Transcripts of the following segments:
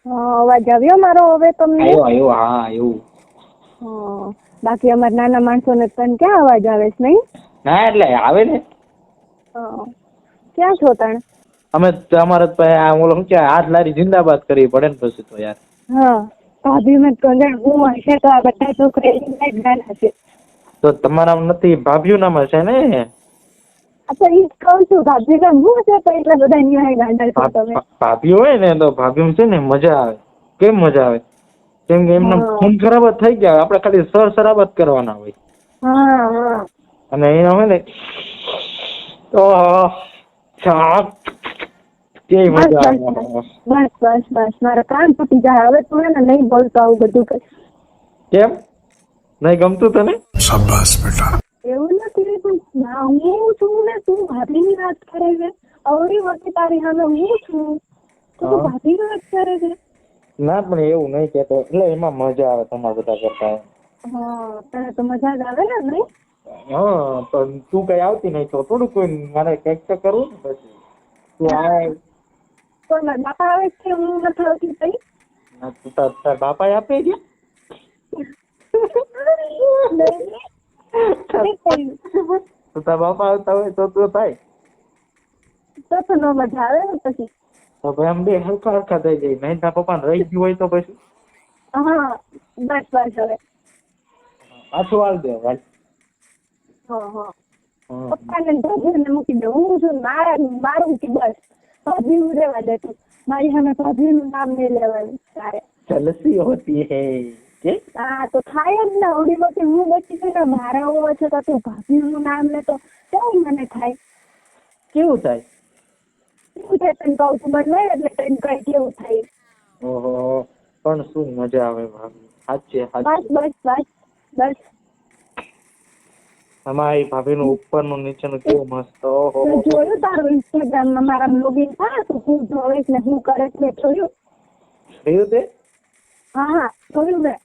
અવાજ આવ્યો મારો હવે તમને? આવ્યો હા આવ્યું. બાકી અમારા નાના માણસોને તને ક્યાં અવાજ આવે છે નહીં? ના એટલે આવે ને. ક્યાં છો તણ? અમે અમારે ઓલો શું કે હાથ લારી જિંદાબાદ કરવી પડે ને પછી તો યાર. ભાભી મેં તો હું હશે તો આ બધા છોકરા ગાના છે. તો તમારા નથી ભાભીઓ નામ હશે ને? તો ઈ કહું છું ભાભી નામ હું છે તો એટલે બધા ન્યાય ગાંડા છો તમે. ભાભી હોય ને તો ભાભી છે ને મજા આવે. કેમ મજા આવે? કેમ કે એમના ખૂન ખરાબ જ થઈ ગયા, આપણે ખાલી સરાબ જ કરવાના હોય. અને એના હોય ને તો કેવી મજા આવે. બસ મારા કાન તૂટી જાય હવે. તું એને નહીં બોલતો આવું બધું કઈ. કેમ નહીં ગમતું તને? શાબાશ બેટા. એવું નથી હું છું ને તું ભાભીની વાત કરે છે. અવળી વખતે તારી સામે હું છું તો તું ભાભીની વાત કરે છે. ના પણ એવું નહીં કેતો, એટલે એમાં મજા આવે તમારા બધા કરતા. તને તો મજા જ આવે ને નહીં? પણ તું કઈ આવતી નહીં તો થોડું કોઈ મારે કંઈક તો કરવું ને પછી. તું આવે તો મારા બાપા આવે છે હું નથી આવતી તઈ? તાર બાપા આપે છે? તો તાર બાપા આવતા હોય તો થાય તો ન મજા આવે ને પછી. તો ભાઈ આમ બે હરખા થઈ જાય. નહીં તાર પપ્પા રહી ગયું હોય તો પછી બસ હવે પાછું હાલ દે ભાઈ. પપ્પાને ભાભીને મૂકી દે. હું છું મારું કે બસ ભાભી હું રહેવા દે. તું મારી સામે ભાભીનું નામ નહીં લેવાનું તારે. જલસી હોતી હે કે? તો થાય જ ને. અવડી વખતે હું બચી ગઈ ને મારા હોવા છે તો તું ભાભીનું નામ લે તો કેવું મને થાય? કેવું થાય? એવું થાય તને કહું છું મને એટલે તને કઈ કેવું થાય? ઓહો પણ શું મજા આવે ભાભી. સાચે બસ અમારી ભાભીનું ઉપરનું નીચેનું કેવું મસ્ત. ઓહો જોયું તારું ઇન્સ્ટાગ્રામમાં મારા લોગિન થાય તો હું જોઈશ ને હું કરે છે જોયું? જોયું તે? હા જોયું મેં.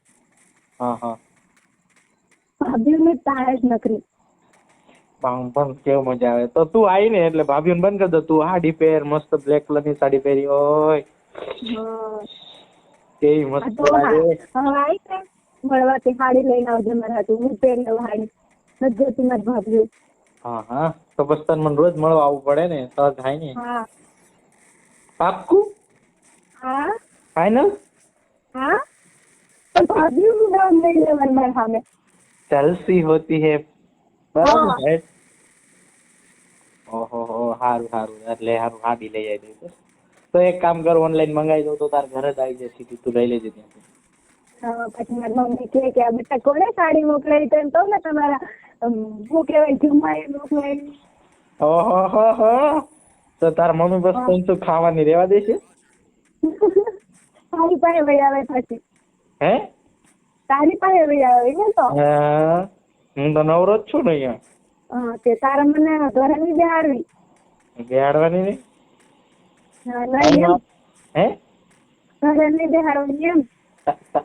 ભાભીઓને તારે જ નકરી. પણ કેવું મજા આવે. તો તું આવી ને એટલે ભાભીઓને બંધ કરી દો. તું સાડી પહેર, મસ્ત બ્લેક કલર ની સાડી પહેરી હોય કેવી મસ્ત લાગે. મળવાથી સાડી લઈને આવજે મારા હાટુ. હું પહેરી લઉં સાડી. નથી જોતી મારી ભાભીઓ. તો બસ તને મને રોજ મળવા આવવું પડે ને તો થાય ને. પાક્કું? ફાઈનલ? ભાભીઓનું નામ નહીં લેવાનું મારા સામે. જલસી હોતી હે. બરાબર. ઓહો સારું એટલે સારું સાડી લઈ આવી દઉં. તો એક કામ કર, ઓનલાઈન મંગાવી દઉં તો તાર ઘરે જ આવી જાય સીધી. તું લઈ લેજે ત્યાંથી. પછી મારી મમ્મી કહે કે આ બેટા કોને સાડી મોકલાવી? તો એમ કહું ને તમારા શું કહેવાય જમાઈ મોકલાવી. તો તારા મમ્મી બસ તને ખાવાની રેવા દે છે? તારી પાસે વહી આવે પછી. હે? તારી પાસે વહી આવે ને તો. હું તો નવરો જ છું ને અહીંયા. તે તારા મને ઘરે ની બેહાડવી. બેહાડવાની નહીં? હે? ઘરે ની બેહાડવાની એમ?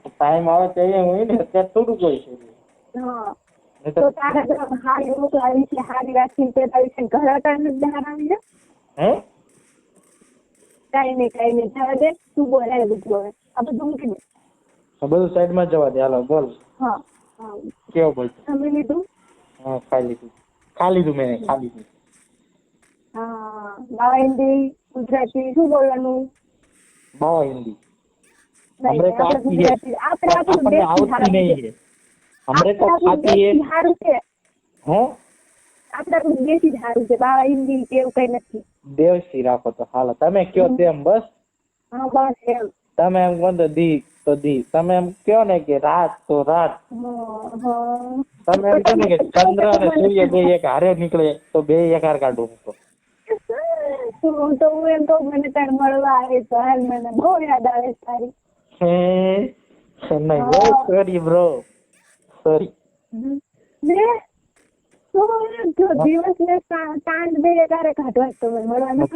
ટાઈમ આવે તો હોય ને, અત્યારે થોડું કોઈ છે. તો તારા હારી મોકલાવી છે, હારી રાખીને પેલાવી છે, ઘરે ટાઈમ બેહાડવાની છે? કઈ નહીં જવા દે. તું બોલાય બધું હવે. આ બધું મૂકી દે. બધું સાઈડમાં જવા દે. હાલો બોલ. કેવો બોલ? જમી લીધું? ખા લીધું મેં. બાવા હિન્દી ગુજરાતી શું બોલવાનું? બાવા હિન્દી. આપણે આપણું દેશી સારું છે. બાવા હિન્દી કેવું કઈ નથી. દેશી રાખો તો હાલો. તમે કયો તેમ બસ. બસ એમ. તમે એમ કહો તો દી તો દી. તમે એમ કહો ને કે રાત તો રાત. તમે એમ કહો ને કે ચંદ્ર અને સૂર્ય બે એક હારે નીકળે તો બે એક હાર કાઢું. હું એમ કહું મને તાર મળવા આવે તો હાલ. મને બહુ યાદ આવે તારી. Sorry bro, sorry. દિવસ ને તાંડ બે તારે કાઢવા તો મળવાનું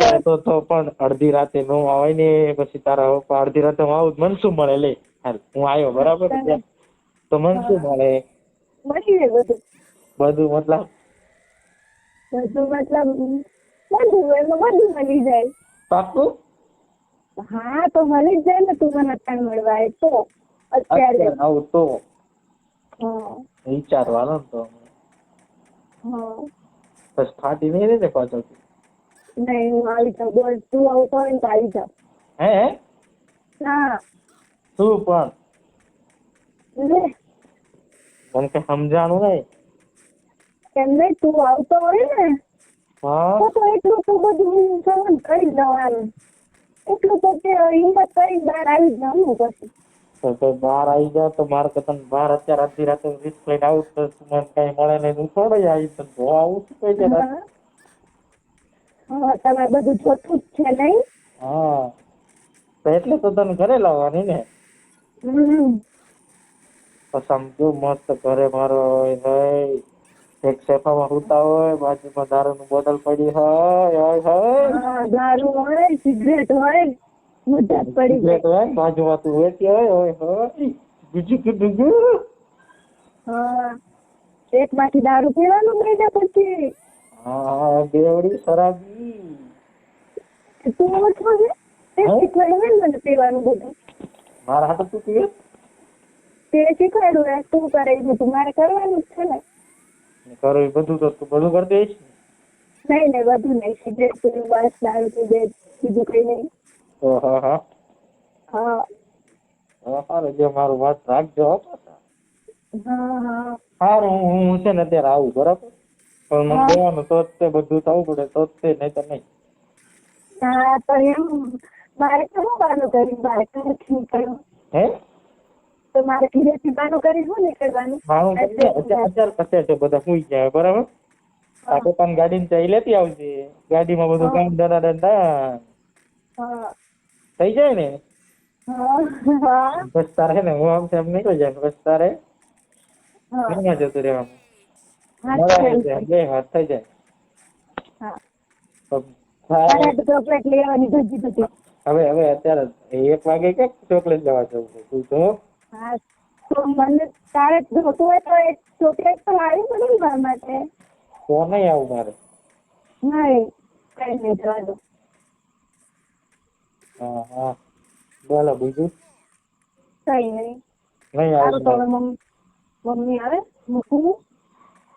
તો પણ અડધી રાતે નો આવે ને પછી તારા અડધી રાતે હું આવું મન શું મળે? લે હું આવ્યો બરાબર તો મન શું મળે? મળી બધું મતલબ બધું એમાં બધું મળી જાય. પાક્કું? હા તો મળી જ જાય ને, તું મને અત્યારે મળવા આવે તો અત્યારે. અત્યારે આવું તો હા વિચારવાનો તો હા બસ ફાટી નહીં રહે ને પાછળ. નહીં હું આવી જાઉં, બોલ તું આવતો હોય ને તો આવી જાઉં. હે હા શું પણ લે મને કઈ સમજાણું નહીં. એમ નહીં, તું આવતો હોય ને હા તો એટલું તો બધું સહન કરી જવાનું, એટલું તો કે હિંમત કરી બહાર આવી જવાનું. પછી તો બહાર આવી જાવ તો મારે તો તને બહાર અત્યારે અડધી રાતે રિસ્ક લઈને આવું તો મને કઈ મળે નહીં. હું થોડી આવી તો આવું શું કઈ છે. હા હા તમારે બધું જોતું જ છે નહીં. હા તો એટલે તો તને ઘરે લાવવાની ને. પછી આમ જો મસ્ત ઘરે મારો હોય નહીં, એક સોફામાં સૂતા હોય, બાજુમાં દારૂની બોટલ પડી હોય હા દારૂ હોય, સિગરેટ હોય, મજા જ પડી સિગરેટ જાય. હોય બાજુમાં તું વેચી હોય બીજું કીધું હા પેટમાંથી દારૂ પીવાનું થઈ જાય પછી. હા બેવડી શરાબી. તું ઓછો છે તે શીખવાડ્યું ને મને પીવાનું બધું. મારા હાથે તું પીવે તે શીખવાડ્યું ને તું કરે એ બધું મારે કરવાનું જ છે ને. કરો એ બધું તો તું બધું કરી દઈશ. નહીં નહીં બધું નહીં, સિગરેટ પીવું બસ, દારૂ પીવે, બીજું કઈ નહીં. હા હા હા સારું જે મારું વાત રાખજો હો પાછા. હા હા સારું હું છે ને અત્યારે આવું બરાબર, પણ મને હા. દેવાનું તો જ તે બધું થવું પડે તો જ તે, નહીં તો નહીં. હા તો એમ મારે કેવું બાનું કર્યું, મારે ઘરેથી નીકળ્યું હે તો મારે ઘરેથી બાનું કરી શું નીકળવાનું. મારું અત્યારે કશે બધા સુઈ જાય બરાબર. આ પોતાની ગાડી ને લેતી આવજે, ગાડીમાં બધું કામ દડા હા થઈ જાય ને. હા હા બસ તારે ને હું આમ તેમ નીકળી જાય, બસ તારે હા ઘરમાં જતું રહેવાનું. હા બે હાથ થઈ જાય હા તો મારે તો ચોકલેટ લેવાની ભજી બધી. હવે અત્યારે 1 વાગે કે ચોકલેટ લેવા જવું છે તું તો. હા તો મને તારે જોતું હોય તો એક ચોકલેટ તો લાવી પડે ને મારા માટે. તો નહીં આવું મારે. નહીં કઈ નહીં જવા દો. હા હા બોલો બીજું. કઈ નહીં નહીં સારું તો હવે આવું મમ્મી આવે મૂકું.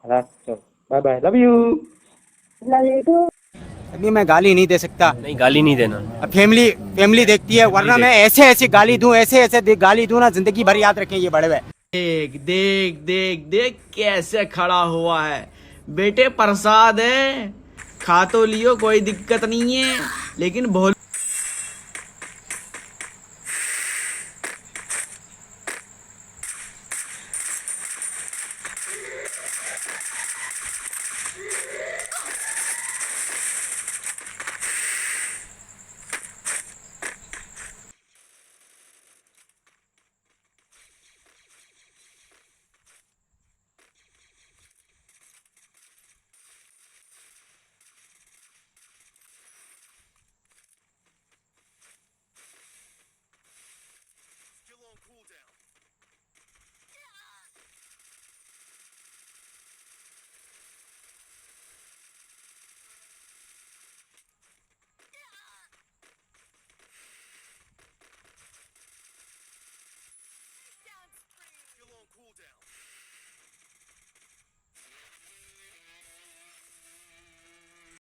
રાખજો. Bye bye, love you. Love you too. अभी मैं गाली नहीं दे सकता। नहीं गाली नहीं देना। अब फैमिली फैमिली देखती है, वरना मैं ऐसे ऐसे गाली दूं, ऐसे ऐसे गाली दूं ना, जिंदगी भर याद रखें ये बड़े हुए। देख देख देख देख कैसे खड़ा हुआ है बेटे, प्रसाद है, खा तो लियो कोई दिक्कत नहीं है, लेकिन भोल